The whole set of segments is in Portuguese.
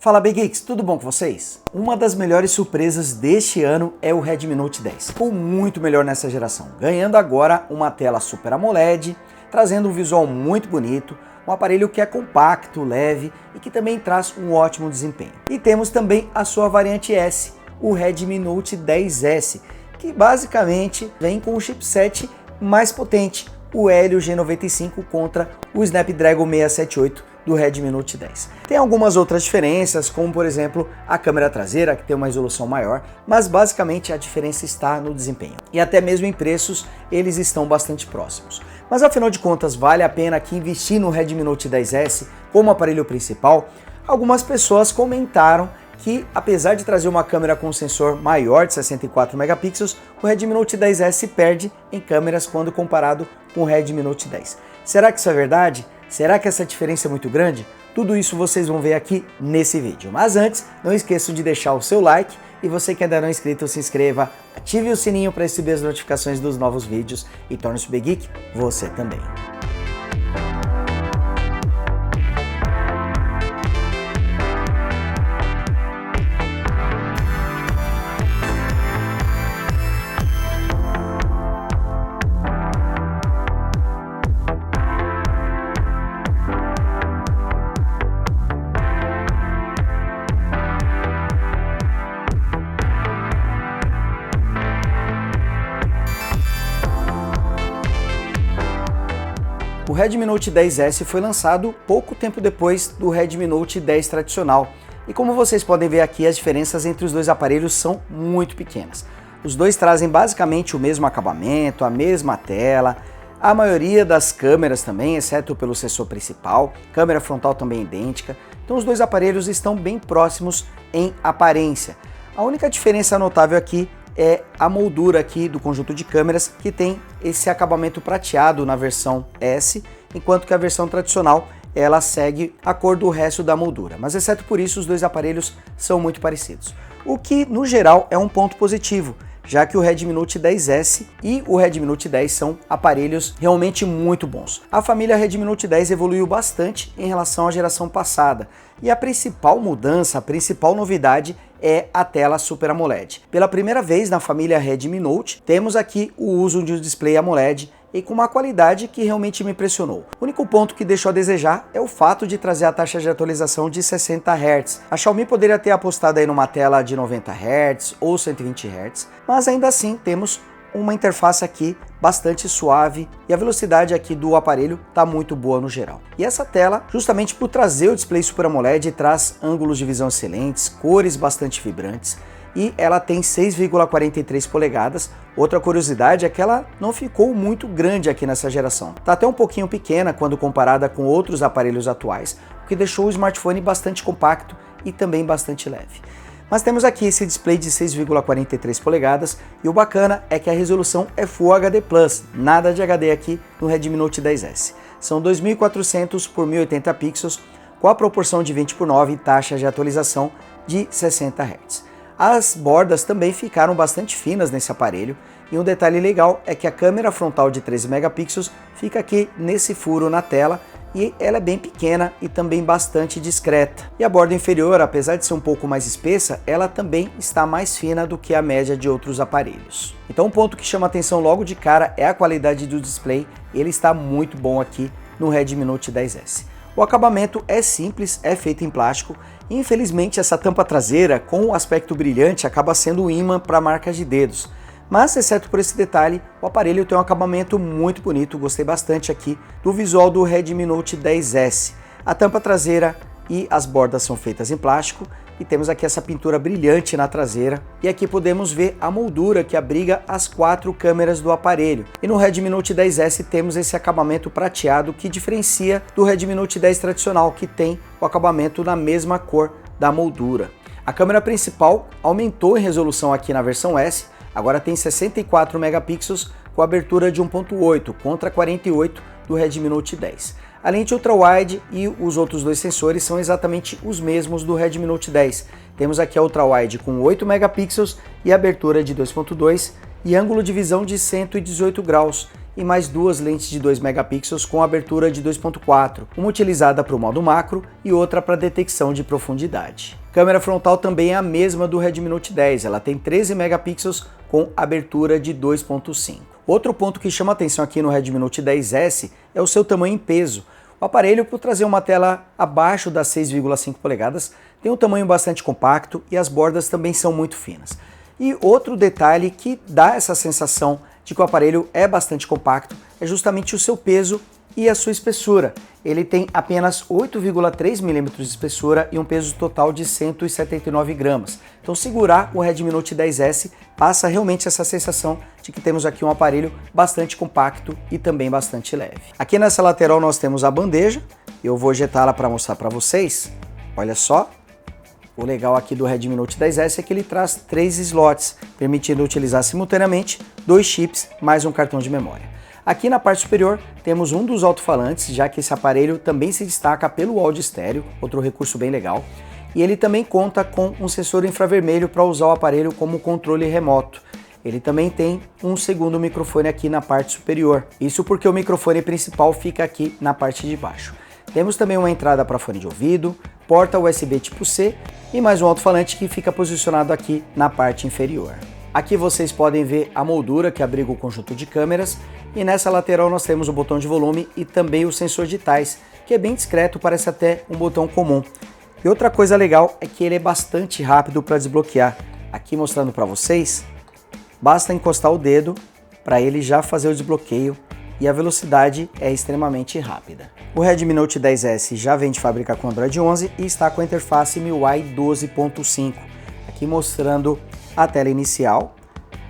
Fala Big Geeks, tudo bom com vocês? Uma das melhores surpresas deste ano é o Redmi Note 10. Ficou muito melhor nessa geração, ganhando agora uma tela Super AMOLED, trazendo um visual muito bonito, um aparelho que é compacto, leve e que também traz um ótimo desempenho. E temos também a sua variante S, o Redmi Note 10S, que basicamente vem com um chipset mais potente, o Helio G95 contra o Snapdragon 678 do Redmi Note 10. Tem algumas outras diferenças, como por exemplo a câmera traseira, que tem uma resolução maior, mas basicamente a diferença está no desempenho. E até mesmo em preços, eles estão bastante próximos. Mas afinal de contas, vale a pena aqui investir no Redmi Note 10S como aparelho principal? Algumas pessoas comentaram que, apesar de trazer uma câmera com sensor maior de 64 megapixels, o Redmi Note 10S perde em câmeras quando comparado com o Redmi Note 10. Será que isso é verdade? Será que essa diferença é muito grande? Tudo isso vocês vão ver aqui nesse vídeo. Mas antes, não esqueçam de deixar o seu like e você que ainda não é inscrito, se inscreva, ative o sininho para receber as notificações dos novos vídeos e torne-se o Big Geek você também. O Redmi Note 10S foi lançado pouco tempo depois do Redmi Note 10 tradicional, e como vocês podem ver aqui, as diferenças entre os dois aparelhos são muito pequenas. Os dois trazem basicamente o mesmo acabamento, a mesma tela, a maioria das câmeras também, exceto pelo sensor principal, câmera frontal também idêntica, então os dois aparelhos estão bem próximos em aparência. A única diferença notável aqui é a moldura aqui do conjunto de câmeras, que tem esse acabamento prateado na versão S, enquanto que a versão tradicional ela segue a cor do resto da moldura. Mas exceto por isso, os dois aparelhos são muito parecidos. O que, no geral, é um ponto positivo, já que o Redmi Note 10S e o Redmi Note 10 são aparelhos realmente muito bons. A família Redmi Note 10 evoluiu bastante em relação à geração passada, e a principal mudança, a principal novidade é a tela Super AMOLED. Pela primeira vez na família Redmi Note, temos aqui o uso de um display AMOLED e com uma qualidade que realmente me impressionou. O único ponto que deixou a desejar é o fato de trazer a taxa de atualização de 60 Hz. A Xiaomi poderia ter apostado aí numa tela de 90 Hz ou 120 Hz, mas ainda assim temos uma interface aqui bastante suave e a velocidade aqui do aparelho está muito boa no geral. E essa tela, justamente por trazer o display Super AMOLED, traz ângulos de visão excelentes, cores bastante vibrantes, e ela tem 6,43 polegadas. Outra curiosidade é que ela não ficou muito grande aqui nessa geração. Está até um pouquinho pequena quando comparada com outros aparelhos atuais, o que deixou o smartphone bastante compacto e também bastante leve. Mas temos aqui esse display de 6,43 polegadas e o bacana é que a resolução é Full HD+, nada de HD aqui no Redmi Note 10S. São 2400 por 1080 pixels com a proporção de 20:9 e taxa de atualização de 60 Hz. As bordas também ficaram bastante finas nesse aparelho, e um detalhe legal é que a câmera frontal de 13 megapixels fica aqui nesse furo na tela, e ela é bem pequena e também bastante discreta. E a borda inferior, apesar de ser um pouco mais espessa, ela também está mais fina do que a média de outros aparelhos. Então um ponto que chama atenção logo de cara é a qualidade do display, ele está muito bom aqui no Redmi Note 10S. O acabamento é simples, é feito em plástico, e infelizmente essa tampa traseira com o aspecto brilhante acaba sendo um imã para marcas de dedos. Mas, exceto por esse detalhe, o aparelho tem um acabamento muito bonito, gostei bastante aqui do visual do Redmi Note 10S. A tampa traseira e as bordas são feitas em plástico, e temos aqui essa pintura brilhante na traseira, e aqui podemos ver a moldura que abriga as 4 câmeras do aparelho. E no Redmi Note 10S temos esse acabamento prateado que diferencia do Redmi Note 10 tradicional, que tem o acabamento na mesma cor da moldura. A câmera principal aumentou em resolução aqui na versão S, agora tem 64 megapixels com abertura de 1.8 contra 48 do Redmi Note 10. A lente ultra-wide e os outros dois sensores são exatamente os mesmos do Redmi Note 10. Temos aqui a ultra-wide com 8 megapixels e abertura de 2.2 e ângulo de visão de 118 graus. e mais duas lentes de 2 megapixels com abertura de 2.4, uma utilizada para o modo macro e outra para detecção de profundidade. Câmera frontal também é a mesma do Redmi Note 10, ela tem 13 megapixels com abertura de 2.5. Outro ponto que chama atenção aqui no Redmi Note 10S é o seu tamanho em peso. O aparelho, por trazer uma tela abaixo das 6,5 polegadas, tem um tamanho bastante compacto e as bordas também são muito finas. E outro detalhe que dá essa sensação de que o aparelho é bastante compacto é justamente o seu peso e a sua espessura. Ele tem apenas 8,3 mm de espessura e um peso total de 179 gramas. Então segurar o Redmi Note 10S passa realmente essa sensação de que temos aqui um aparelho bastante compacto e também bastante leve. Aqui nessa lateral nós temos a bandeja, eu vou ejetá-la para mostrar para vocês. Olha só, o legal aqui do Redmi Note 10S é que ele traz 3 slots, permitindo utilizar simultaneamente 2 chips mais um cartão de memória. Aqui na parte superior temos um dos alto-falantes, já que esse aparelho também se destaca pelo áudio estéreo, outro recurso bem legal. E ele também conta com um sensor infravermelho para usar o aparelho como controle remoto. Ele também tem um segundo microfone aqui na parte superior, isso porque o microfone principal fica aqui na parte de baixo. Temos também uma entrada para fone de ouvido, porta USB tipo C e mais um alto-falante que fica posicionado aqui na parte inferior. Aqui vocês podem ver a moldura que abriga o conjunto de câmeras e nessa lateral nós temos o botão de volume e também o sensor de tais, que é bem discreto, parece até um botão comum. E outra coisa legal é que ele é bastante rápido para desbloquear. Aqui mostrando para vocês, basta encostar o dedo para ele já fazer o desbloqueio e a velocidade é extremamente rápida. O Redmi Note 10S já vem de fábrica com Android 11 e está com a interface MIUI 12.5. Aqui mostrando a tela inicial,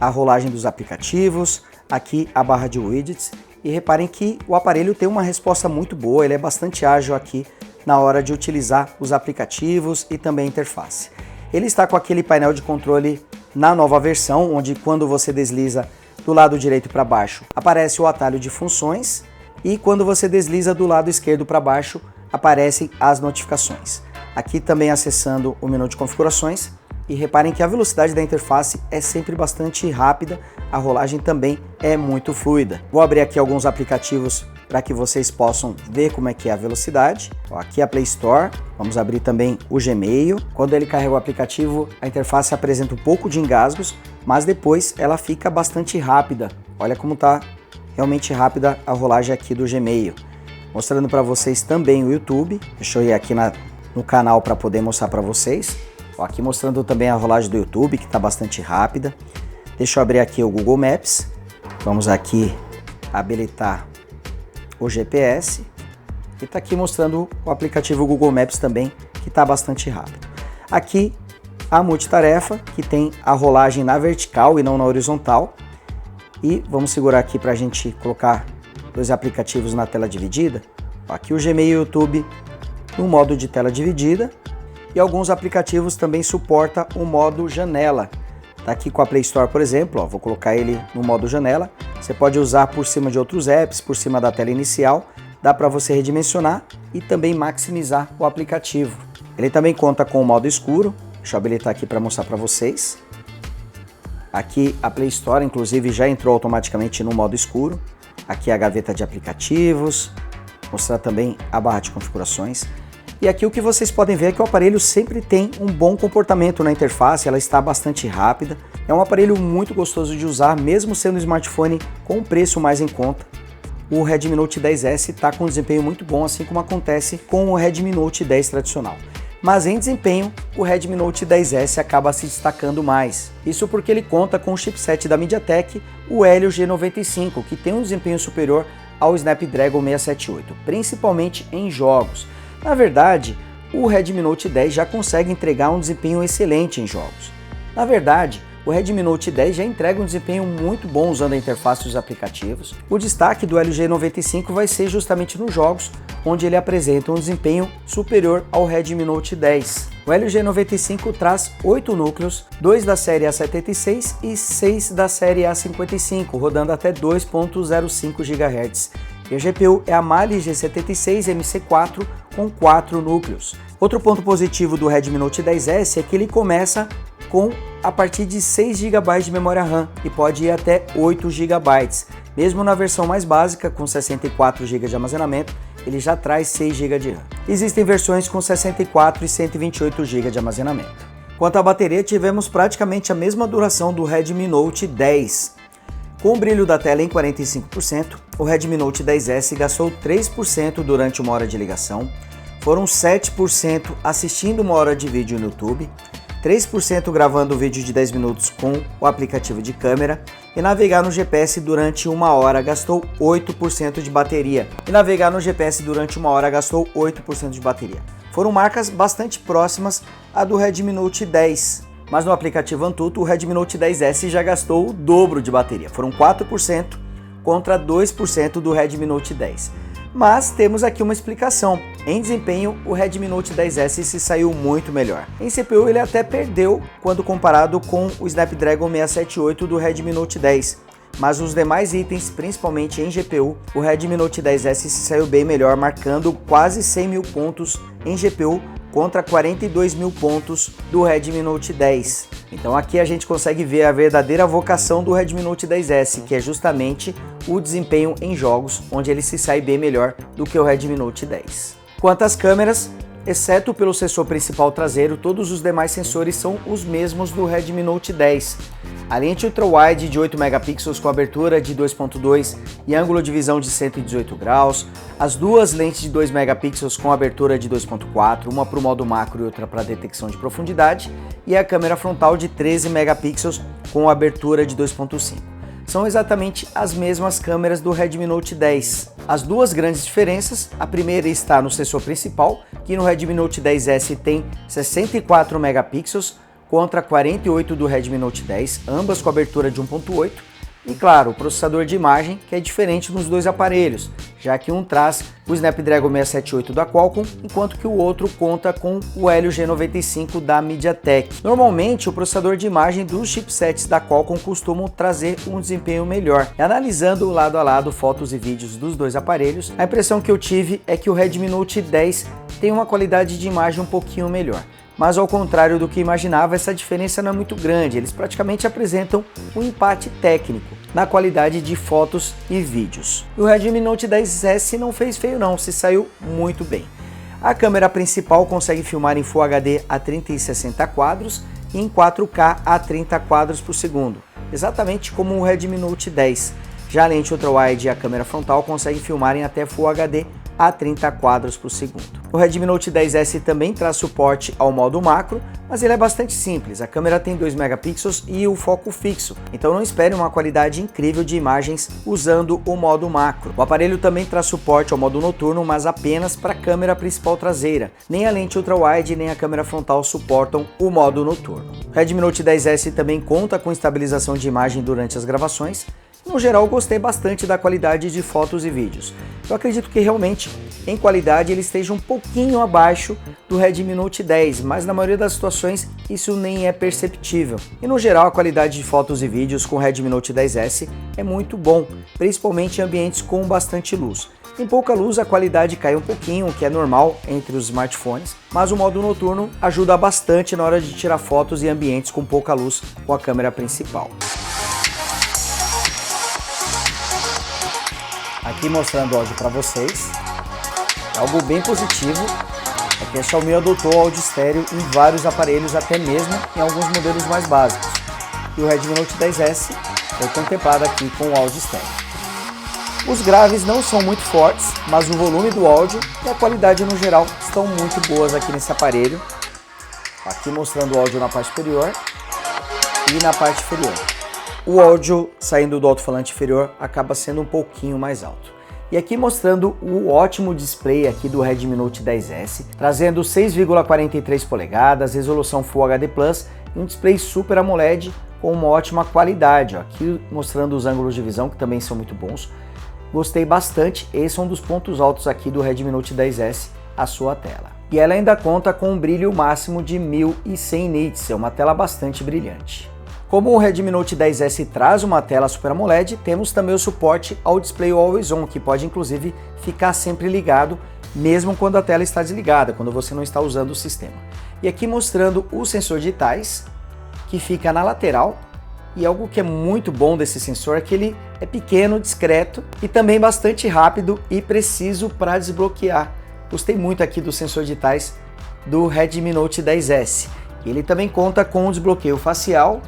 a rolagem dos aplicativos, aqui a barra de widgets e reparem que o aparelho tem uma resposta muito boa, ele é bastante ágil aqui na hora de utilizar os aplicativos e também a interface. Ele está com aquele painel de controle na nova versão, onde quando você desliza do lado direito para baixo aparece o atalho de funções e quando você desliza do lado esquerdo para baixo aparecem as notificações. Aqui também acessando o menu de configurações. E reparem que a velocidade da interface é sempre bastante rápida, a rolagem também é muito fluida. Vou abrir aqui alguns aplicativos para que vocês possam ver como é que é a velocidade. Aqui a Play Store, vamos abrir também o Gmail. Quando ele carrega o aplicativo, a interface apresenta um pouco de engasgos, mas depois ela fica bastante rápida. Olha como está realmente rápida a rolagem aqui do Gmail. Mostrando para vocês também o YouTube. Deixa eu ir aqui no canal para poder mostrar para vocês. Aqui mostrando também a rolagem do YouTube, que está bastante rápida. Deixa eu abrir aqui o Google Maps. Vamos aqui habilitar o GPS. E está aqui mostrando o aplicativo Google Maps também, que está bastante rápido. Aqui a multitarefa, que tem a rolagem na vertical e não na horizontal. E vamos segurar aqui para a gente colocar dois aplicativos na tela dividida. Aqui o Gmail e o YouTube no modo de tela dividida. E alguns aplicativos também suportam o modo janela. Tá aqui com a Play Store, por exemplo, vou colocar ele no modo janela. Você pode usar por cima de outros apps, por cima da tela inicial. Dá para você redimensionar e também maximizar o aplicativo. Ele também conta com o modo escuro. Deixa eu habilitar aqui para mostrar para vocês. Aqui a Play Store, inclusive, já entrou automaticamente no modo escuro. Aqui a gaveta de aplicativos. Mostrar também a barra de configurações. E aqui o que vocês podem ver é que o aparelho sempre tem um bom comportamento na interface, ela está bastante rápida. É um aparelho muito gostoso de usar, mesmo sendo um smartphone com um preço mais em conta. O Redmi Note 10S está com um desempenho muito bom, assim como acontece com o Redmi Note 10 tradicional. Mas em desempenho, o Redmi Note 10S acaba se destacando mais. Isso porque ele conta com o chipset da MediaTek, o Helio G95, que tem um desempenho superior ao Snapdragon 678, principalmente em jogos. Na verdade, o Redmi Note 10 já consegue entregar um desempenho excelente em jogos. Na verdade, o Redmi Note 10 já entrega um desempenho muito bom usando a interface dos aplicativos. O destaque do Helio G95 vai ser justamente nos jogos, onde ele apresenta um desempenho superior ao Redmi Note 10. O Helio G95 traz 8 núcleos, 2 da série A76 e 6 da série A55, rodando até 2.05 GHz. E a GPU é a Mali G76 MC4 com 4 núcleos. Outro ponto positivo do Redmi Note 10S é que ele começa com a partir de 6 GB de memória RAM e pode ir até 8 GB. Mesmo na versão mais básica, com 64 GB de armazenamento, ele já traz 6 GB de RAM. Existem versões com 64 e 128 GB de armazenamento. Quanto à bateria, tivemos praticamente a mesma duração do Redmi Note 10. Com o brilho da tela em 45%, o Redmi Note 10S gastou 3% durante 1 hora de ligação, foram 7% assistindo 1 hora de vídeo no YouTube, 3% gravando vídeo de 10 minutos com o aplicativo de câmera e navegar no GPS durante 1 hora gastou 8% de bateria. Foram marcas bastante próximas à do Redmi Note 10, mas no aplicativo Antutu o Redmi Note 10S já gastou o dobro de bateria, foram 4% contra 2% do Redmi Note 10. Mas temos aqui uma explicação. Em desempenho, o Redmi Note 10S se saiu muito melhor. Em CPU ele até perdeu quando comparado com o Snapdragon 678 do Redmi Note 10. Mas os demais itens, principalmente em GPU, o Redmi Note 10S se saiu bem melhor, marcando quase 100 mil pontos em GPU contra 42 mil pontos do Redmi Note 10. Então aqui a gente consegue ver a verdadeira vocação do Redmi Note 10S, que é justamente o desempenho em jogos, onde ele se sai bem melhor do que o Redmi Note 10. Quanto às câmeras, exceto pelo sensor principal traseiro, todos os demais sensores são os mesmos do Redmi Note 10. A lente ultra-wide de 8 megapixels com abertura de 2.2 e ângulo de visão de 118 graus, as duas lentes de 2 megapixels com abertura de 2.4, uma para o modo macro e outra para detecção de profundidade, e a câmera frontal de 13 megapixels com abertura de 2.5. São exatamente as mesmas câmeras do Redmi Note 10. As duas grandes diferenças, a primeira está no sensor principal, que no Redmi Note 10S tem 64 megapixels, contra 48 do Redmi Note 10, ambas com abertura de 1.8, e claro, o processador de imagem, que é diferente nos dois aparelhos, já que um traz o Snapdragon 678 da Qualcomm, enquanto que o outro conta com o Helio G95 da MediaTek. Normalmente, o processador de imagem dos chipsets da Qualcomm costumam trazer um desempenho melhor. E analisando lado a lado fotos e vídeos dos dois aparelhos, a impressão que eu tive é que o Redmi Note 10 tem uma qualidade de imagem um pouquinho melhor. Mas ao contrário do que imaginava, essa diferença não é muito grande, eles praticamente apresentam um empate técnico na qualidade de fotos e vídeos. E o Redmi Note 10S não fez feio não, se saiu muito bem. A câmera principal consegue filmar em Full HD a 30 e 60 quadros e em 4K a 30 quadros por segundo, exatamente como o Redmi Note 10. Já a lente ultra-wide e a câmera frontal conseguem filmar em até Full HD a 30 quadros por segundo. O Redmi Note 10S também traz suporte ao modo macro, mas ele é bastante simples. A câmera tem 2 megapixels e o foco fixo, então não espere uma qualidade incrível de imagens usando o modo macro. O aparelho também traz suporte ao modo noturno, mas apenas para a câmera principal traseira. Nem a lente ultra-wide nem a câmera frontal suportam o modo noturno. O Redmi Note 10S também conta com estabilização de imagem durante as gravações. No geral, gostei bastante da qualidade de fotos e vídeos. Eu acredito que realmente, em qualidade, ele esteja um pouquinho abaixo do Redmi Note 10, mas na maioria das situações isso nem é perceptível. E no geral, a qualidade de fotos e vídeos com o Redmi Note 10S é muito bom, principalmente em ambientes com bastante luz. Em pouca luz, a qualidade cai um pouquinho, o que é normal entre os smartphones, mas o modo noturno ajuda bastante na hora de tirar fotos em ambientes com pouca luz com a câmera principal. Aqui mostrando o áudio para vocês, algo bem positivo é que a Xiaomi adotou o áudio estéreo em vários aparelhos, até mesmo em alguns modelos mais básicos, e o Redmi Note 10S foi contemplado aqui com o áudio estéreo. Os graves não são muito fortes, mas o volume do áudio e a qualidade no geral estão muito boas aqui nesse aparelho. Aqui mostrando o áudio na parte superior e na parte inferior. O áudio saindo do alto-falante inferior acaba sendo um pouquinho mais alto. E aqui mostrando o ótimo display aqui do Redmi Note 10S, trazendo 6,43 polegadas, resolução Full HD Plus e um display Super AMOLED com uma ótima qualidade. Aqui mostrando os ângulos de visão, que também são muito bons. Gostei bastante, esse é um dos pontos altos aqui do Redmi Note 10S, a sua tela. E ela ainda conta com um brilho máximo de 1100 nits, é uma tela bastante brilhante. Como o Redmi Note 10S traz uma tela Super AMOLED, temos também o suporte ao display Always On, que pode inclusive ficar sempre ligado, mesmo quando a tela está desligada, quando você não está usando o sistema. E aqui mostrando os sensores digitais, que fica na lateral. E algo que é muito bom desse sensor é que ele é pequeno, discreto e também bastante rápido e preciso para desbloquear. Gostei muito aqui do sensor de tais do Redmi Note 10S. Ele também conta com um desbloqueio facial,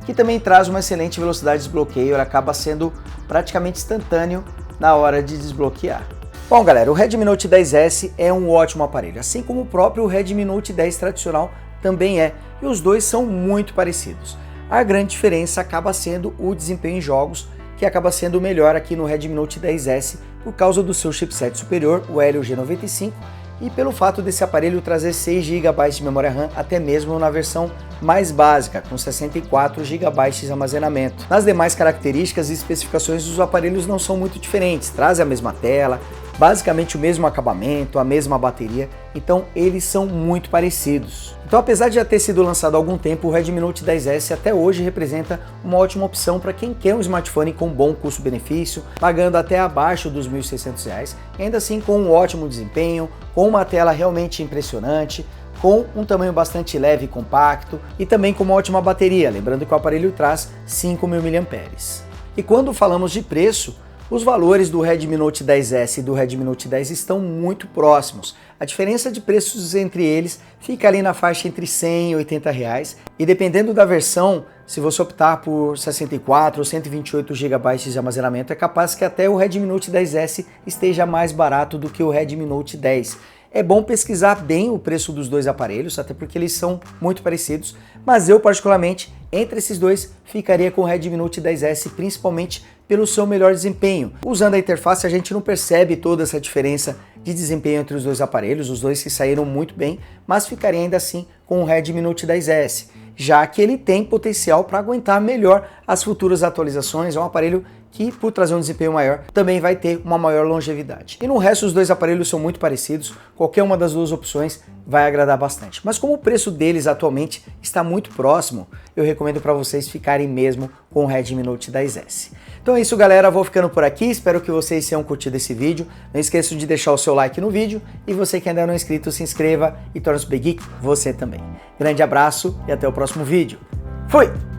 que também traz uma excelente velocidade de desbloqueio, ele acaba sendo praticamente instantâneo na hora de desbloquear. Bom galera, o Redmi Note 10S é um ótimo aparelho, assim como o próprio Redmi Note 10 tradicional também é, e os dois são muito parecidos. A grande diferença acaba sendo o desempenho em jogos, que acaba sendo melhor aqui no Redmi Note 10S por causa do seu chipset superior, o Helio G95, e pelo fato desse aparelho trazer 6 GB de memória RAM até mesmo na versão mais básica, com 64 GB de armazenamento. Nas demais características e especificações dos aparelhos não são muito diferentes, trazem a mesma tela, basicamente o mesmo acabamento, a mesma bateria, então eles são muito parecidos. Então apesar de já ter sido lançado há algum tempo, o Redmi Note 10S até hoje representa uma ótima opção para quem quer um smartphone com bom custo-benefício, pagando até abaixo dos R$ 1.600, e ainda assim com um ótimo desempenho, com uma tela realmente impressionante, com um tamanho bastante leve e compacto e também com uma ótima bateria, lembrando que o aparelho traz 5.000 mAh. E quando falamos de preço, os valores do Redmi Note 10S e do Redmi Note 10 estão muito próximos. A diferença de preços entre eles fica ali na faixa entre 100 e 80 reais. E dependendo da versão, se você optar por 64 ou 128 GB de armazenamento, é capaz que até o Redmi Note 10S esteja mais barato do que o Redmi Note 10. É bom pesquisar bem o preço dos dois aparelhos, até porque eles são muito parecidos, mas eu particularmente, entre esses dois, ficaria com o Redmi Note 10S, principalmente pelo seu melhor desempenho. Usando a interface a gente não percebe toda essa diferença de desempenho entre os dois aparelhos, os dois que saíram muito bem, mas ficaria ainda assim com o Redmi Note 10S, já que ele tem potencial para aguentar melhor as futuras atualizações. É um aparelho que, por trazer um desempenho maior, também vai ter uma maior longevidade. E no resto, os dois aparelhos são muito parecidos, qualquer uma das duas opções vai agradar bastante. Mas como o preço deles atualmente está muito próximo, eu recomendo para vocês ficarem mesmo com o Redmi Note 10S. Então é isso galera, vou ficando por aqui, espero que vocês tenham curtido esse vídeo. Não esqueçam de deixar o seu like no vídeo e você que ainda não é inscrito, se inscreva e torne-se Big Geek você também. Grande abraço e até o próximo vídeo. Fui!